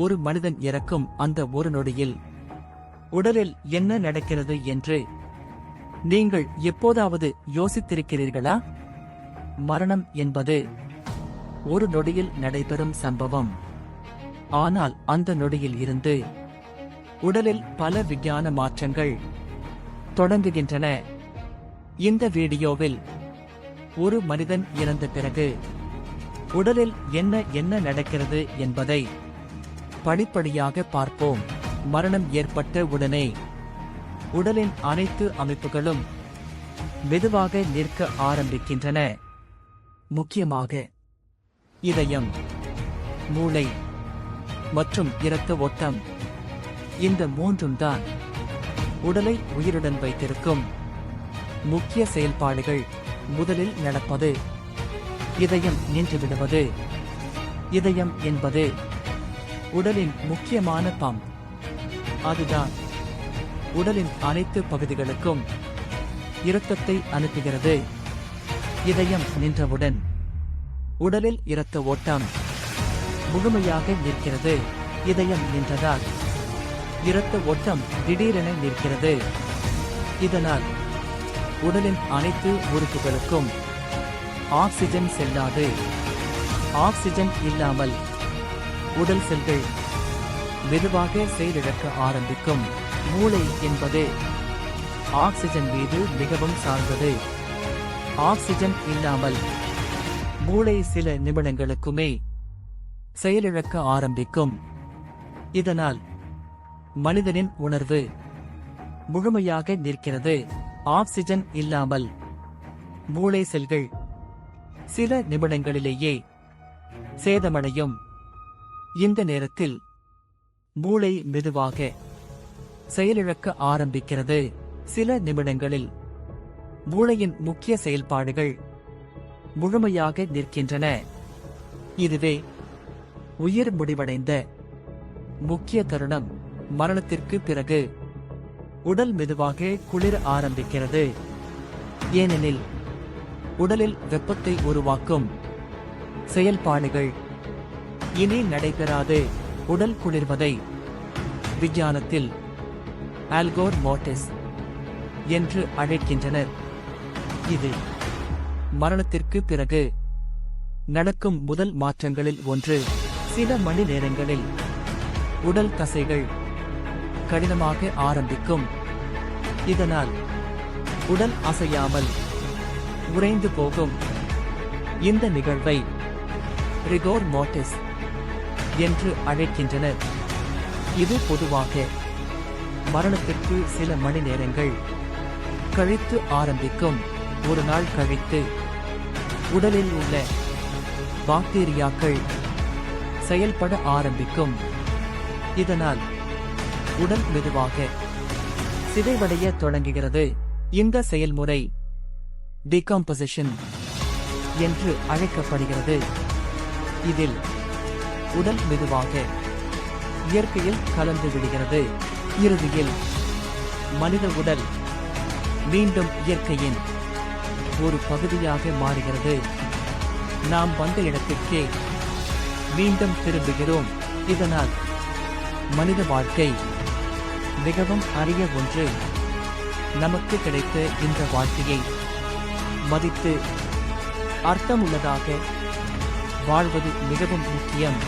ஒரு மனிதன் இறக்கும் அந்த ஒரு நொடியில் உடலில் என்ன நடக்கிறது என்று நீங்கள் எப்போதாவது யோசித்திருக்கிறீர்களா? மரணம் என்பது ஒரு நொடியில் நடைபெறும் சம்பவம். ஆனால் அந்த நொடியில் இருந்து உடலில் பல விஞ்ஞான மாற்றங்கள் தொடங்குகின்றன. இந்த வீடியோவில் ஒரு மனிதன் இறந்த பிறகு உடலில் என்ன நடக்கிறது என்பதை படிப்படியாக பார்ப்போம். மரணம் ஏற்பட்ட உடனே உடலின் அனைத்து அமைப்புகளும் மெதுவாக நிற்க ஆரம்பிக்கின்றன. முக்கியமாக இதயம், மூளை மற்றும் இரத்த ஓட்டம். இந்த மூன்றும் தான் உடலை உயிருடன் வைத்திருக்கும் முக்கிய செயல்பாடுகள். முதலில் நடப்பது இதயம் நின்றுவிடுவது. இதயம் என்பது உடலின் முக்கியமான பம்ப். அதுதான் உடலின் அனைத்து பகுதிகளுக்கும் இரத்தத்தை அனுப்புகிறது. இதயம் நின்றவுடன் உடலில் இரத்த ஓட்டம் முழுமையாக நிற்கிறது. இதயம் நின்றதால் இரத்த ஓட்டம் திடீரென நிற்கிறது. இதனால் உடலின் அனைத்து உறுப்புகளுக்கும் ஆக்சிஜன் செல்லாது. ஆக்சிஜன் இல்லாமல் உடல் செல்கள் மெதுவாக செயலிழக்க ஆரம்பிக்கும். மூளை என்பது ஆக்சிஜன் மீது மிகவும் சார்ந்தது. ஆக்சிஜன் இல்லாமல் மூளை சில நிமிடங்களுக்குமே செயலிழக்க ஆரம்பிக்கும். இதனால் மனிதனின் உணர்வு முழுமையாக நிற்கிறது. ஆக்சிஜன் இல்லாமல் மூளை செல்கள் சில நிமிடங்களிலேயே சேதமடையும். இந்த நேரத்தில் மூளை மெதுவாக செயலிழக்க ஆரம்பிக்கிறது. சில நிமிடங்களில் மூளையின் முக்கிய செயல்பாடுகள் முழுமையாக நிற்கின்றன. இதுவே உயிர் முடிவடைந்த முக்கிய தருணம். மரணத்திற்கு பிறகு உடல் மெதுவாக குளிர ஆரம்பிக்கிறது. ஏனெனில் உடலில் வெப்பத்தை உருவாக்கும் செயல்பாடுகள் இனி நடைபெறாது. உடல் குளிர்வதை விஞ்ஞானத்தில் ஆல்கோர் மோர்டிஸ் என்று அழைக்கின்றனர். இது மரணத்திற்கு பிறகு நடக்கும் முதல் மாற்றங்களில் ஒன்று. சில மணி நேரங்களில் உடல் தசைகள் கடினமாக ஆரம்பிக்கும். இதனால் உடல் அசையாமல் உறைந்து போகும். இந்த நிகழ்வை ரிகோர் மோர்டிஸ் என்று அழைக்கின்றனர். இது பொதுவாக மரணத்திற்கு சில மணி நேரங்கள் கழித்து ஆரம்பிக்கும். ஒரு நாள் கழித்து உடலில் உள்ள பாக்டீரியாக்கள் செயல்பட ஆரம்பிக்கும். இதனால் உடல் மெதுவாக சிதைவடைய தொடங்குகிறது. இந்த செயல்முறை டிகாம்போசிஷன் என்று அழைக்கப்படுகிறது. இதில் உடல் மெதுவாக இயற்கையில் கலந்து விடுகிறது. இறுதியில் மனித உடல் மீண்டும் இயற்கையின் ஒரு பகுதியாக மாறுகிறது. நாம் வந்த இடத்திற்கே மீண்டும் திரும்புகிறோம். இதனால் மனித வாழ்க்கை மிகவும் அரிய ஒன்று. நமக்கு கிடைத்த இந்த வாழ்க்கையை மதித்து அர்த்தமுள்ளதாக வாழ்வது மிகவும் முக்கியம்.